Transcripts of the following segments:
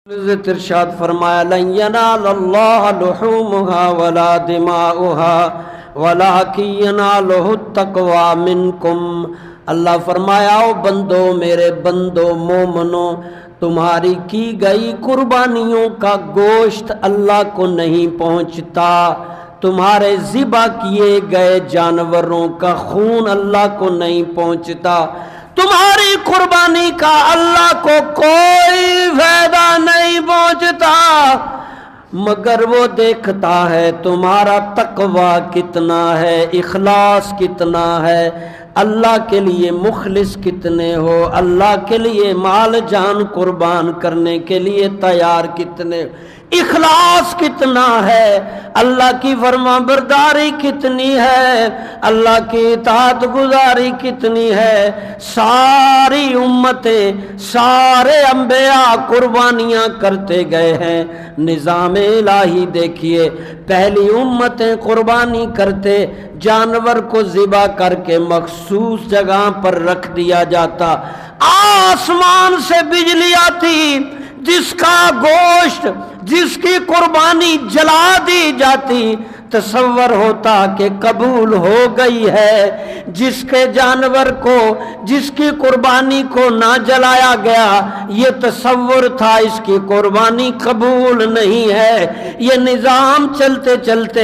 عزت ارشاد فرمایا لن ینال اللہ لحومها ولا دماؤها ولکن ینالہ التقوی منکم۔ اللہ فرمایا او بندو، میرے بندو مومنو، تمہاری کی گئی قربانیوں کا گوشت اللہ کو نہیں پہنچتا، تمہارے ذبح کیے گئے جانوروں کا خون اللہ کو نہیں پہنچتا، تمہاری قربانی کا اللہ کو کوئی فائدہ نہیں پہنچتا، مگر وہ دیکھتا ہے تمہارا تقوی کتنا ہے، اخلاص کتنا ہے، اللہ کے لیے مخلص کتنے ہو، اللہ کے لیے مال جان قربان کرنے کے لیے تیار کتنے، اخلاص کتنا ہے، اللہ کی فرما برداری کتنی ہے، اللہ کی اطاعت گزاری کتنی ہے۔ ساری امتیں، سارے انبیاء قربانیاں کرتے گئے ہیں، نظام الہی دیکھیے، پہلی امتیں قربانی کرتے، جانور کو ذبح کر کے مخصوص جگہ پر رکھ دیا جاتا، آسمان سے بجلی آتی، جس کا گوشت، جس کی قربانی جلا دی جاتی، تصور ہوتا کہ قبول ہو گئی ہے، جس کے جانور کو، جس کی قربانی کو نہ جلایا گیا، یہ تصور تھا اس کی قربانی قبول نہیں ہے۔ یہ نظام چلتے چلتے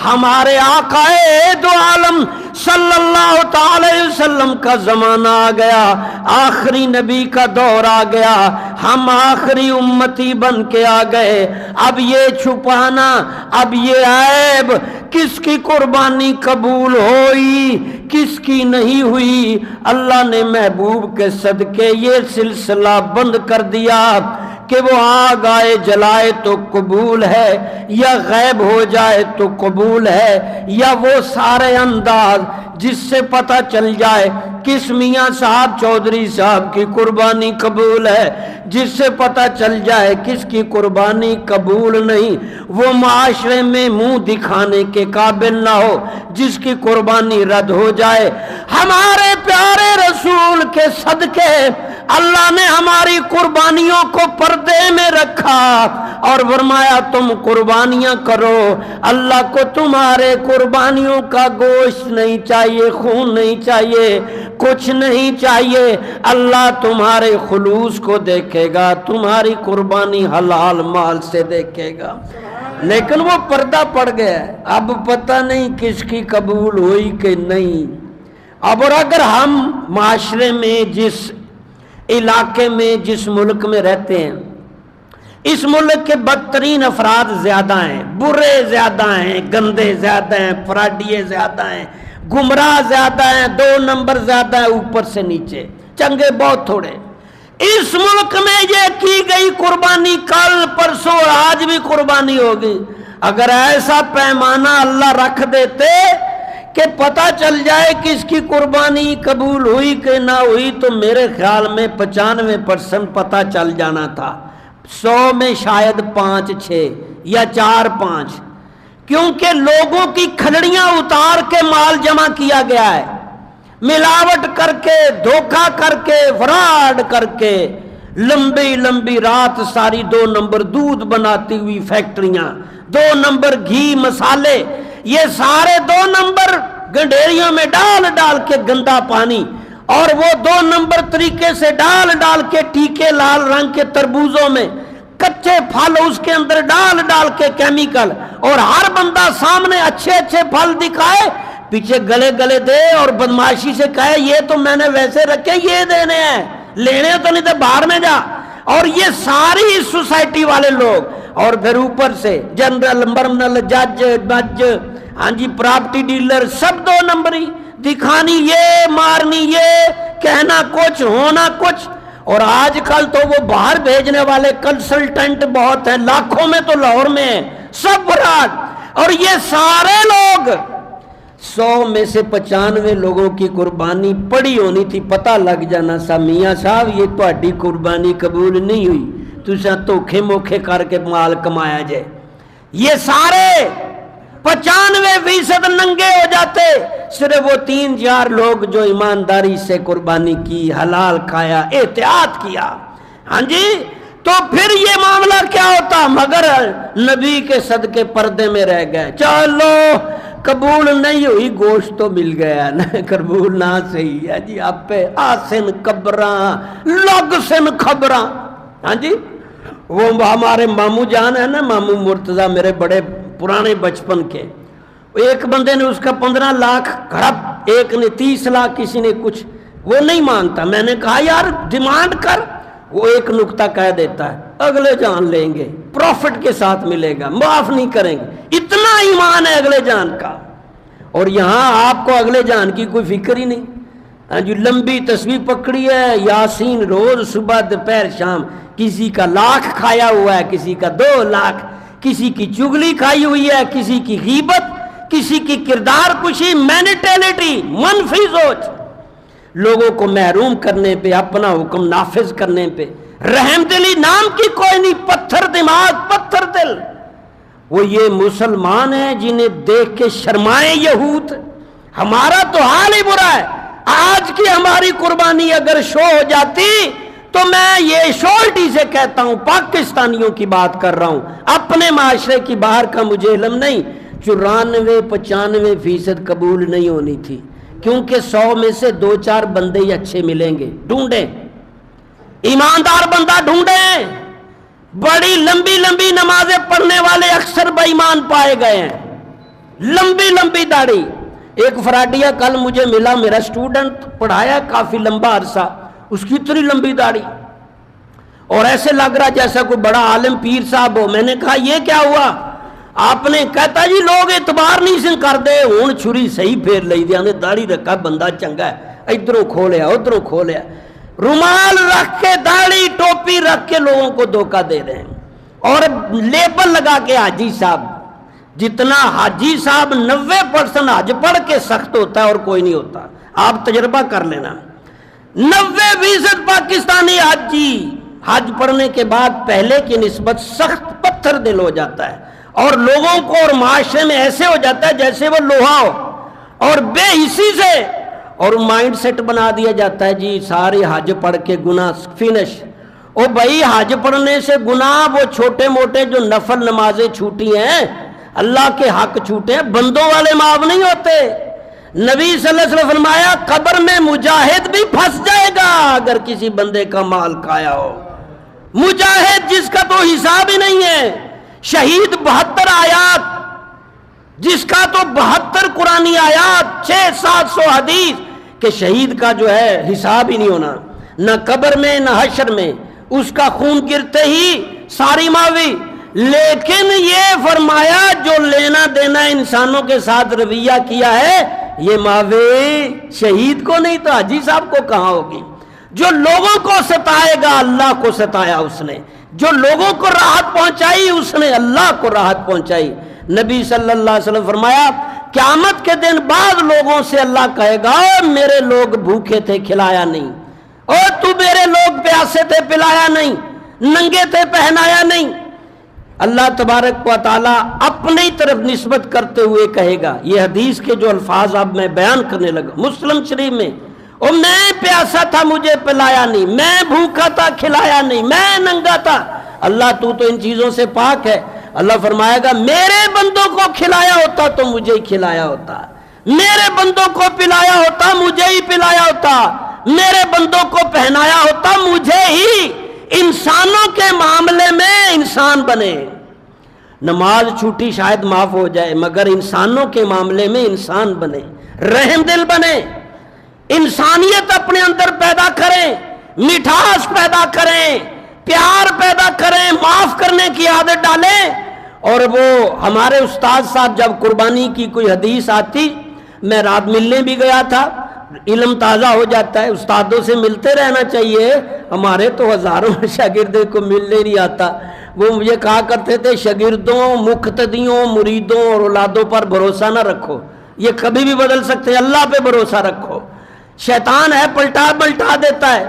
ہمارے آقا دو عالم صلی اللہ تعالی وسلم کا زمانہ آ گیا، آخری نبی کا دور آ گیا، ہم آخری امتی بن کے آ گئے۔ اب یہ چھپانا، اب یہ عیب، کس کی قربانی قبول ہوئی کس کی نہیں ہوئی، اللہ نے محبوب کے صدقے یہ سلسلہ بند کر دیا کہ وہ آگ آئے جلائے تو قبول ہے، یا غائب ہو جائے تو قبول ہے، یا وہ سارے انداز جس سے پتہ چل جائے کس میاں صاحب چودھری صاحب کی قربانی قبول ہے، جس سے پتہ چل جائے کس کی قربانی قبول نہیں، وہ معاشرے میں منہ دکھانے کے قابل نہ ہو، جس کی قربانی رد ہو جائے۔ ہمارے پیارے رسول کے صدقے اللہ نے ہماری قربانیوں کو پردے میں رکھا اور فرمایا تم قربانیاں کرو، اللہ کو تمہارے قربانیوں کا گوشت نہیں چاہیے، خون نہیں چاہیے، کچھ نہیں چاہیے، اللہ تمہارے خلوص کو دیکھے گا، تمہاری قربانی حلال مال سے دیکھے گا۔ لیکن وہ پردہ پڑ گیا، اب پتہ نہیں کس کی قبول ہوئی کہ نہیں۔ اب اور اگر ہم معاشرے میں، جس علاقے میں، جس ملک میں رہتے ہیں، اس ملک کے بدترین افراد زیادہ ہیں، برے زیادہ ہیں، گندے زیادہ ہیں، فراڈیے زیادہ ہیں، گمراہ زیادہ ہیں، 2 نمبر زیادہ ہیں، اوپر سے نیچے چنگے بہت تھوڑے۔ اس ملک میں یہ کی گئی قربانی کل پرسوں اور آج بھی قربانی ہوگی، اگر ایسا پیمانہ اللہ رکھ دیتے کہ پتہ چل جائے کہ اس کی قربانی قبول ہوئی کہ نہ ہوئی، تو میرے خیال میں 95% پتہ چل جانا تھا، 100 میں شاید 5-6 یا 4-5، کیونکہ لوگوں کی کھلڑیاں اتار کے مال جمع کیا گیا ہے، ملاوٹ کر کے، دھوکہ کر کے، فراڈ کر کے، لمبی لمبی رات ساری 2 نمبر دودھ بناتی ہوئی فیکٹریاں، 2 نمبر گھی، مسالے، یہ سارے 2 نمبر گنڈیریوں میں ڈال ڈال کے گندا پانی، اور وہ 2 نمبر طریقے سے ڈال ڈال کے ٹیکے لال رنگ کے تربوزوں میں، کچے پھل اس کے اندر ڈال ڈال کے کیمیکل، اور ہر بندہ سامنے اچھے اچھے پھل دکھائے، پیچھے گلے گلے دے اور بدماشی سے کہے یہ تو میں نے ویسے رکھے، یہ دینے ہیں، لینے تو نہیں تو باہر میں جا۔ اور یہ ساری سوسائٹی والے لوگ، اور پھر اوپر سے جنرل، مرنل، جج، ہاں جی، پراپرٹی ڈیلر، سب 2 نمبری، دکھانی یہ، مارنی یہ، کہنا کچھ، ہونا کچھ۔ اور آج کل تو وہ باہر بھیجنے والے کنسلٹنٹ بہت ہیں، لاکھوں میں تو لاہور میں ہیں، سب فراڈ۔ اور یہ سارے لوگ 100 میں سے 95 لوگوں کی قربانی پڑی ہونی تھی، پتہ لگ جانا سا میاں صاحب یہ تہاڈی قربانی قبول نہیں ہوئی، تساں دھوکھے موکھے کر کے مال کمایا جائے۔ یہ سارے 95% ننگے ہو جاتے، صرف وہ 3-4 لوگ جو ایمانداری سے قربانی کی، حلال کھایا، احتیاط کیا، ہاں جی، تو پھر یہ معاملہ ہوتا مگر نبی کے صدقے پردے میں رہ گئے. چلو قبول نہیں ہوئی, گوشت تو مل گیا نا, قبول نہ صحیح ہے جی. آپ پہ آسن قبراں لگ سن خبراں. ہاں جی, وہ ہمارے ماموں جان ہے نا, ماموں مرتضیٰ, میرے بڑے پرانے بچپن کے, ایک بندے نے اس کا 15 لاکھ ہڑپ, ایک نے 30 لاکھ, کسی نے کچھ, وہ نہیں مانتا. میں نے کہا یار ڈیمانڈ کر, وہ ایک نکتہ کہہ دیتا ہے, اگلے جان لیں گے, پروفٹ کے ساتھ ملے گا, معاف نہیں کریں گے. اتنا ایمان ہے اگلے جان کا. اور یہاں آپ کو اگلے جان کی کوئی فکر ہی نہیں. جو لمبی تسبیح پکڑی ہے, یاسین روز صبح دوپہر شام, کسی کا 1 لاکھ کھایا ہوا ہے, کسی کا 2 لاکھ, کسی کی چگلی کھائی ہوئی ہے, کسی کی غیبت, کسی کی کردار کشی, مینٹیلٹی, منفی سوچ, لوگوں کو محروم کرنے پہ, اپنا حکم نافذ کرنے پہ. رحم دلی نام کی کوئی نہیں, پتھر دماغ, پتھر دل. وہ یہ مسلمان ہیں جنہیں دیکھ کے شرمائے یہود. ہمارا تو حال ہی برا ہے. آج کی ہماری قربانی اگر شو ہو جاتی تو میں یہ شورٹی سے کہتا ہوں, پاکستانیوں کی بات کر رہا ہوں, اپنے معاشرے کی باہر کا مجھے علم نہیں, 94-95% قبول نہیں ہونی تھی, کیونکہ 100 میں سے 2-4 بندے ہی اچھے ملیں گے. ڈھونڈیں, ایماندار بندہ ڈھونڈیں. بڑی لمبی لمبی نمازیں پڑھنے والے اکثر بے ایمان پائے گئے ہیں, لمبی لمبی داڑھی. ایک فراڈیا کل مجھے ملا, میرا اسٹوڈنٹ, پڑھایا کافی لمبا عرصہ, اس کی اتنی لمبی داڑھی, اور ایسے لگ رہا جیسا کوئی بڑا عالم پیر صاحب ہو. میں نے کہا یہ کیا ہوا؟ آپ نے کہتا جی لوگ اعتبار نہیں سن کر دے, ہوں چھری صحیح پھیر لئی دیا نے, داڑھی رکھا بندہ چنگا ہے, ادھروں کھولیا ادھروں کھولیا, رومال رکھ کے, داڑھی ٹوپی رکھ کے لوگوں کو دھوکہ دے رہے ہیں, اور لیبل لگا کے حاجی صاحب. جتنا حاجی صاحب 90% حج پڑھ کے سخت ہوتا ہے اور کوئی نہیں ہوتا, آپ تجربہ کر لینا. 90% پاکستانی حاجی حج پڑھنے کے بعد پہلے کی نسبت سخت پتھر دل ہو جاتا ہے, اور لوگوں کو اور معاشرے میں ایسے ہو جاتا ہے جیسے وہ لوہا ہو, اور بے حسی سے, اور مائنڈ سیٹ بنا دیا جاتا ہے جی سارے حج پڑھ کے گناہ فنش. او بھائی حج پڑھنے سے گناہ وہ چھوٹے موٹے جو نفل نمازیں چھوٹی ہیں, اللہ کے حق چھوٹے ہیں, بندوں والے معاف نہیں ہوتے. نبی صلی اللہ علیہ وسلم فرمایا قبر میں مجاہد بھی پھنس جائے گا اگر کسی بندے کا مال کھایا ہو. مجاہد جس کا تو حساب ہی نہیں ہے, شہید 72 آیات, جس کا تو 72 قرآنی آیات, 600-700 حدیث, کہ شہید کا جو ہے حساب ہی نہیں ہونا, نہ قبر میں نہ حشر میں, اس کا خون گرتے ہی ساری ماوی. لیکن یہ فرمایا جو لینا دینا انسانوں کے ساتھ رویہ کیا ہے یہ ماوی شہید کو نہیں تو حاجی صاحب کو کہاں ہوگی. جو لوگوں کو ستائے گا اللہ کو ستایا اس نے, جو لوگوں کو راحت پہنچائی اس نے اللہ کو راحت پہنچائی. نبی صلی اللہ علیہ وسلم فرمایا قیامت کے دن بعد لوگوں سے اللہ کہے گا میرے لوگ بھوکے تھے کھلایا نہیں, اور تو میرے لوگ پیاسے تھے پلایا نہیں, ننگے تھے پہنایا نہیں. اللہ تبارک و تعالیٰ اپنی طرف نسبت کرتے ہوئے کہے گا. یہ حدیث کے جو الفاظ اب میں بیان کرنے لگا مسلم شریف میں, اور میں پیاسا تھا مجھے پلایا نہیں, میں بھوکا تھا کھلایا نہیں, میں ننگا تھا. اللہ تو ان چیزوں سے پاک ہے. اللہ فرمائے گا میرے بندوں کو کھلایا ہوتا تو مجھے ہی کھلایا ہوتا, میرے بندوں کو پلایا ہوتا مجھے ہی پلایا ہوتا, میرے بندوں کو پہنایا ہوتا مجھے ہی. انسانوں کے معاملے میں انسان بنے, نماز چھوٹی شاید معاف ہو جائے مگر انسانوں کے معاملے میں انسان بنے, رحم دل بنے, انسانیت اپنے اندر پیدا کریں, مٹھاس پیدا کریں, پیار پیدا کریں, معاف کرنے کی عادت ڈالیں. اور وہ ہمارے استاد صاحب جب قربانی کی کوئی حدیث آتی, میں رات ملنے بھی گیا تھا, علم تازہ ہو جاتا ہے, استادوں سے ملتے رہنا چاہیے. ہمارے تو ہزاروں شاگرد کو ملنے نہیں آتا. وہ مجھے کہا کرتے تھے شاگردوں, مقتدیوں, مریدوں اور اولادوں پر بھروسہ نہ رکھو, یہ کبھی بھی بدل سکتے ہیں, اللہ پہ بھروسہ رکھو, شیطان ہے پلٹا دیتا ہے.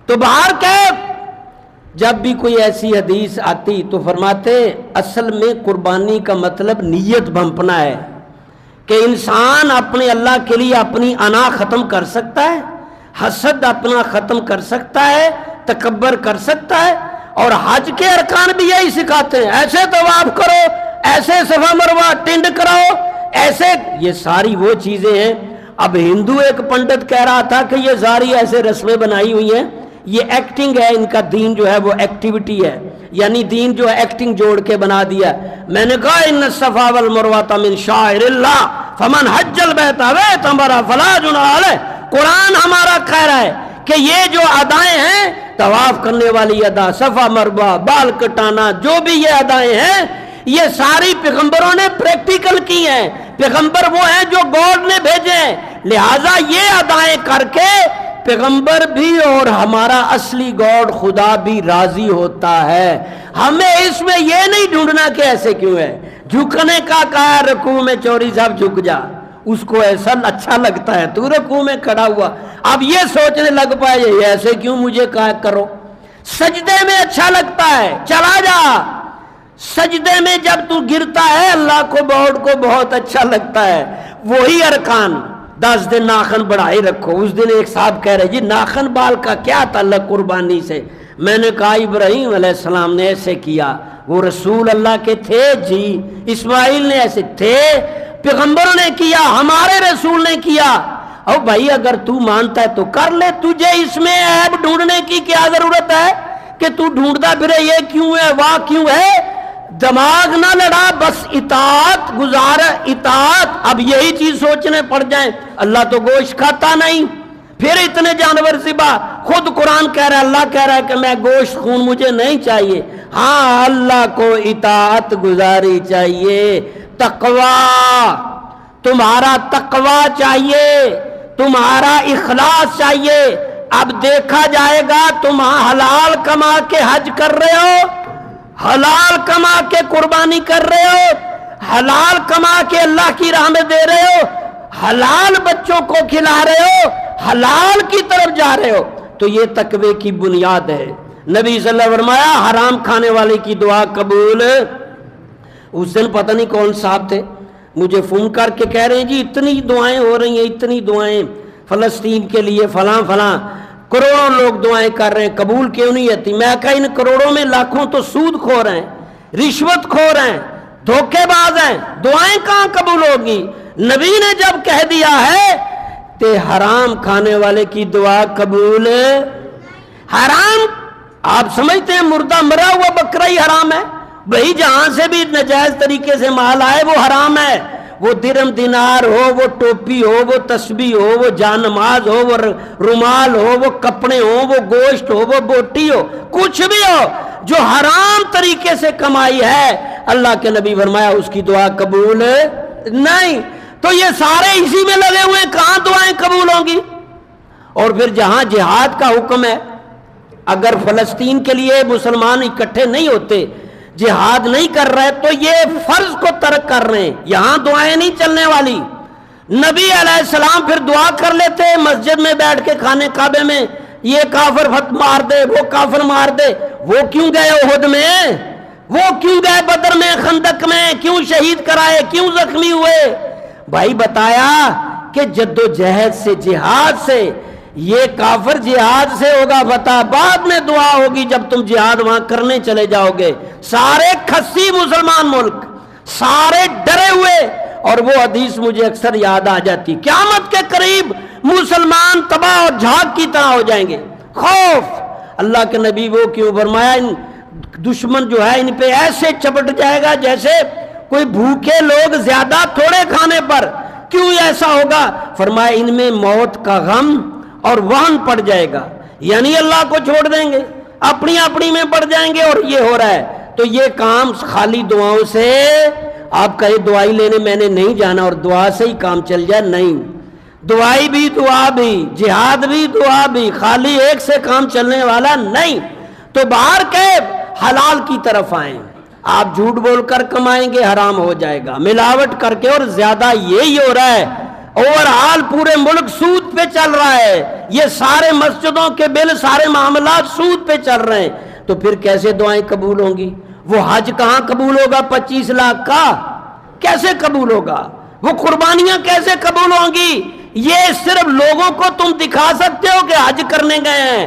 تو باہر کہ جب بھی کوئی ایسی حدیث آتی تو فرماتے اصل میں قربانی کا مطلب نیت بھنپنا ہے, کہ انسان اپنے اللہ کے لیے اپنی انا ختم کر سکتا ہے, حسد اپنا ختم کر سکتا ہے, تکبر کر سکتا ہے, اور حج کے ارکان بھی یہی سکھاتے ہیں، ایسے طواف کرو، ایسے صفا مروہ ٹنڈ کراؤ، ایسے، یہ ساری وہ چیزیں ہیں۔ اب ہندو ایک پنڈت کہہ رہا تھا کہ یہ ساری ایسے رسمیں بنائی ہوئی ہیں، یہ ایکٹنگ ہے، ان کا دین جو ہے وہ ایکٹیویٹی ہے، یعنی دین جو ہے ایکٹنگ جوڑ کے بنا دیا۔ میں نے کہا ان الصفا والمروۃ من شعائر اللہ فمن حج البیت واعتمر فلا جناح علیہ۔ قرآن ہمارا کہہ رہا ہے کہ یہ جو ادائیں ہیں، طواف کرنے والی ادا، صفا مروہ، بال کٹانا، جو بھی یہ ادائیں ہیں، یہ ساری پیغمبروں نے پریکٹیکل کی ہیں۔ پیغمبر وہ ہیں جو گاڈ نے بھیجے ہیں، لہٰذا یہ ادائیں کر کے پیغمبر بھی اور ہمارا اصلی گاڈ خدا بھی راضی ہوتا ہے۔ ہمیں اس میں یہ نہیں ڈھونڈنا کہ ایسے کیوں ہے۔ جھکنے کا کہا رکوع میں چوری صاحب جھک جا، اس کو ایسا اچھا لگتا ہے، تو رکوع میں کھڑا ہوا، اب یہ سوچنے لگ پائے یہ ایسے کیوں مجھے کہا کرو۔ سجدے میں اچھا لگتا ہے، چلا جا سجدے میں، جب تو گرتا ہے اللہ کو بورڈ کو بہت اچھا لگتا ہے۔ وہی ارکان، 10 دن ناخن بڑھائی رکھو۔ اس دن ایک صاحب کہہ رہے جی ناخن بال کا کیا تعلق قربانی سے؟ میں نے کہا ابراہیم علیہ السلام نے ایسے کیا، وہ رسول اللہ کے تھے جی، اسماعیل نے ایسے تھے، پیغمبروں نے کیا، ہمارے رسول نے کیا۔ او بھائی اگر تو مانتا ہے تو کر لے، تجھے اس میں عیب ڈھونڈنے کی کیا ضرورت ہے کہ تو ڈھونڈتا پھرے یہ کیوں ہے واہ کیوں ہے؟ دماغ نہ لڑا، بس اطاعت گزار، اطاعت۔ اب یہی چیز سوچنے پڑ جائیں، اللہ تو گوشت کھاتا نہیں، پھر اتنے جانور ذبح، خود قرآن کہہ رہا ہے، اللہ کہہ رہا ہے کہ میں گوشت خون مجھے نہیں چاہیے۔ ہاں اللہ کو اطاعت گزاری چاہیے، تقوی، تمہارا تقوی چاہیے، تمہارا اخلاص چاہیے۔ اب دیکھا جائے گا تم حلال کما کے حج کر رہے ہو، حلال کما کے قربانی کر رہے ہو، حلال کما کے اللہ کی راہ میں دے رہے ہو، حلال بچوں کو کھلا رہے ہو، حلال کی طرف جا رہے ہو، تو یہ تقوی کی بنیاد ہے۔ نبی صلی اللہ علیہ وسلم فرمایا حرام کھانے والے کی دعا قبول۔ اس دن پتہ نہیں کون صاحب تھے، مجھے فون کر کے کہہ رہے ہیں جی اتنی دعائیں ہو رہی ہیں، اتنی دعائیں فلسطین کے لیے، فلاں فلاں، کروڑوں لوگ دعائیں کر رہے ہیں، قبول کیوں نہیں ہوتی؟ میں کہا ان کروڑوں میں لاکھوں تو سود خور ہیں، رشوت خور ہیں، دھوکے باز ہیں، دعائیں کہاں قبول ہوگی؟ نبی نے جب کہہ دیا ہے کہ حرام کھانے والے کی دعا قبول، حرام آپ سمجھتے ہیں مردہ مرا ہوا بکرا ہی حرام ہے؟ بھئی جہاں سے بھی ناجائز طریقے سے مال آئے وہ حرام ہے، وہ درم دینار ہو، وہ ٹوپی ہو، وہ تسبیح ہو، وہ جان نماز ہو، وہ رومال ہو، وہ کپڑے ہو، وہ گوشت ہو، وہ بوٹی ہو، کچھ بھی ہو جو حرام طریقے سے کمائی ہے، اللہ کے نبی فرمایا اس کی دعا قبول نہیں۔ تو یہ سارے اسی میں لگے ہوئے، کہاں دعائیں قبول ہوں گی؟ اور پھر جہاں جہاد کا حکم ہے، اگر فلسطین کے لیے مسلمان اکٹھے نہیں ہوتے، جہاد نہیں کر رہے، تو یہ فرض کو ترک کر رہے ہیں، یہاں دعائیں نہیں چلنے والی۔ نبی علیہ السلام پھر دعا کر لیتے مسجد میں بیٹھ کے خانے کعبے میں، یہ کافر فت مار دے، وہ کافر مار دے۔ وہ کیوں گئے احد میں؟ وہ کیوں گئے بدر میں، خندق میں؟ کیوں شہید کرائے؟ کیوں زخمی ہوئے؟ بھائی بتایا کہ جد و جہد سے، جہاد سے، یہ کافر جہاد سے ہوگا فتح، بعد میں دعا ہوگی جب تم جہاد وہاں کرنے چلے جاؤ گے۔ سارے کھسی مسلمان ملک، سارے ڈرے ہوئے، اور وہ حدیث مجھے اکثر یاد آ جاتی، قیامت کے قریب مسلمان تباہ اور جھاگ کی طرح ہو جائیں گے، خوف۔ اللہ کے نبی وہ کیوں فرمایا ان دشمن جو ہے ان پہ ایسے چپٹ جائے گا جیسے کوئی بھوکے لوگ زیادہ تھوڑے کھانے پر۔ کیوں ایسا ہوگا؟ فرمایا ان میں موت کا غم اور وہن پڑ جائے گا، یعنی اللہ کو چھوڑ دیں گے، اپنی اپنی میں پڑ جائیں گے، اور یہ ہو رہا ہے۔ تو یہ کام خالی دعاؤں سے، آپ کہیں دعائی لینے میں نے نہیں جانا اور دعا سے ہی کام چل جائے، نہیں، دعائی بھی دعا بھی، جہاد بھی دعا بھی، خالی ایک سے کام چلنے والا نہیں۔ تو باہر کے حلال کی طرف آئیں، آپ جھوٹ بول کر کمائیں گے حرام ہو جائے گا، ملاوٹ کر کے، اور زیادہ یہی ہو رہا ہے، اوورآل پورے ملک سود پہ چل رہا ہے، یہ سارے مسجدوں کے بل، سارے معاملات سود پہ چل رہے ہیں، تو پھر کیسے دعائیں قبول ہوں گی؟ وہ حج کہاں قبول ہوگا 25 لاکھ کا؟ کیسے قبول ہوگا؟ وہ قربانیاں کیسے قبول ہوں گی؟ یہ صرف لوگوں کو تم دکھا سکتے ہو کہ حج کرنے گئے ہیں،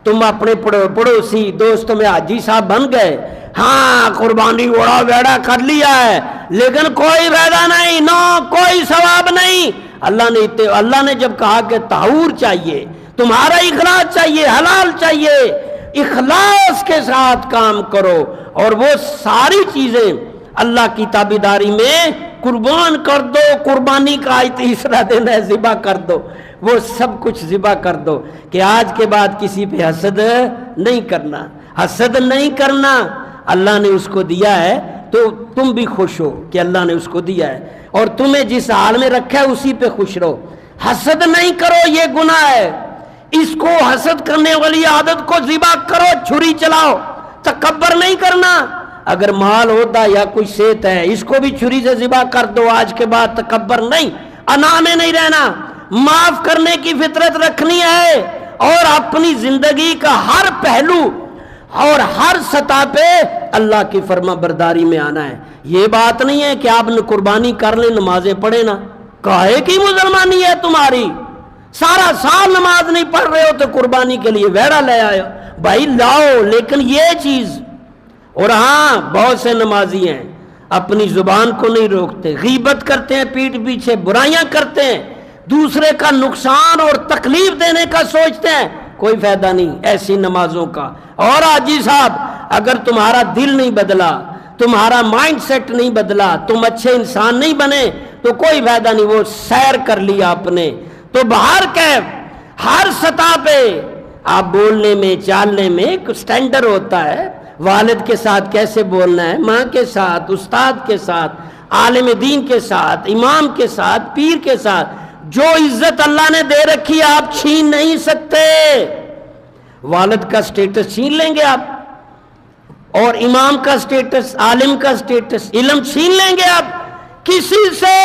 تم اپنے پڑوسی دوستوں میں حاجی صاحب بن گئے، ہاں قربانی اڑا ویڑا کر لیا ہے، لیکن کوئی فائدہ نہیں، نو کوئی ثواب نہیں۔ اللہ نے جب کہا کہ طہور چاہیے، تمہارا اخلاص چاہیے، حلال چاہیے، اخلاص کے ساتھ کام کرو، اور وہ ساری چیزیں اللہ کی تابعداری میں قربان کر دو۔ قربانی کا تیسرا دن ہے، ذبح کر دو، وہ سب کچھ ذبح کر دو کہ آج کے بعد کسی پہ حسد نہیں کرنا، حسد نہیں کرنا۔ اللہ نے اس کو دیا ہے تو تم بھی خوش ہو کہ اللہ نے اس کو دیا ہے، اور تمہیں جس حال میں رکھا ہے اسی پہ خوش رہو۔ حسد نہیں کرو، یہ گناہ ہے۔ اس کو حسد کرنے والی عادت کو ذبح کرو، چھری چلاؤ، تکبر نہیں کرنا۔ اگر مال ہوتا یا کوئی صحت ہے، اس کو بھی چھری سے ذبح کر دو، آج کے بعد تکبر نہیں، انا میں نہیں رہنا، معاف کرنے کی فطرت رکھنی ہے، اور اپنی زندگی کا ہر پہلو اور ہر سطح پہ اللہ کی فرما برداری میں آنا ہے۔ یہ بات نہیں ہے کہ آپ نے قربانی کر لیں، نمازیں پڑھیں نا، کاہے کی مسلمانی ہے تمہاری؟ سارا سال نماز نہیں پڑھ رہے ہو تو قربانی کے لیے ویڑا لے آئے بھائی، لاؤ، لیکن یہ چیز۔ اور ہاں بہت سے نمازی ہیں اپنی زبان کو نہیں روکتے، غیبت کرتے ہیں، پیٹھ پیچھے برائیاں کرتے ہیں، دوسرے کا نقصان اور تکلیف دینے کا سوچتے ہیں، کوئی فائدہ نہیں ایسی نمازوں کا۔ اور حاجی صاحب اگر تمہارا دل نہیں بدلا، تمہارا مائنڈ سیٹ نہیں بدلا، تم اچھے انسان نہیں بنے تو کوئی فائدہ نہیں۔ وہ سیر کر لیا آپ نے تو باہر کیف ہر سطح پہ آپ بولنے میں چالنے میں ایک سٹینڈرڈ ہوتا ہے، والد کے ساتھ کیسے بولنا ہے، ماں کے ساتھ، استاد کے ساتھ، عالم دین کے ساتھ، امام کے ساتھ، پیر کے ساتھ۔ جو عزت اللہ نے دے رکھی آپ چھین نہیں سکتے۔ والد کا سٹیٹس چھین لیں گے آپ، اور امام کا سٹیٹس، عالم کا سٹیٹس، علم چھین لیں گے آپ۔ کسی سے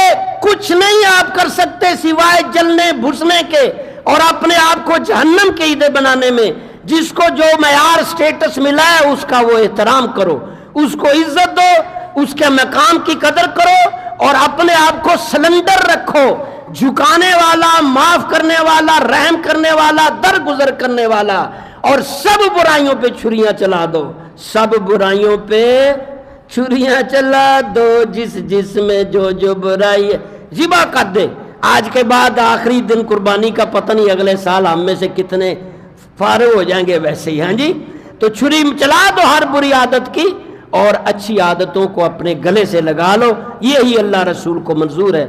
کچھ نہیں آپ کر سکتے سوائے جلنے بھسنے کے اور اپنے آپ کو جہنم کے عیدے بنانے میں۔ جس کو جو معیار سٹیٹس ملا ہے اس کا وہ احترام کرو، اس کو عزت دو، اس کے مقام کی قدر کرو، اور اپنے آپ کو سلنڈر رکھو، جھکانے والا، معاف کرنے والا، رحم کرنے والا، درگزر کرنے والا، اور سب برائیوں پہ چھریاں چلا دو، سب برائیوں پہ چھریاں چلا دو، جس میں جو برائی ہے ذبح کر دے۔ آج کے بعد آخری دن قربانی کا پتہ نہیں اگلے سال ہم میں سے کتنے فارغ ہو جائیں گے ویسے ہی، ہاں جی۔ تو چھری چلا دو ہر بری عادت کی، اور اچھی عادتوں کو اپنے گلے سے لگا لو، یہی اللہ رسول کو منظور ہے۔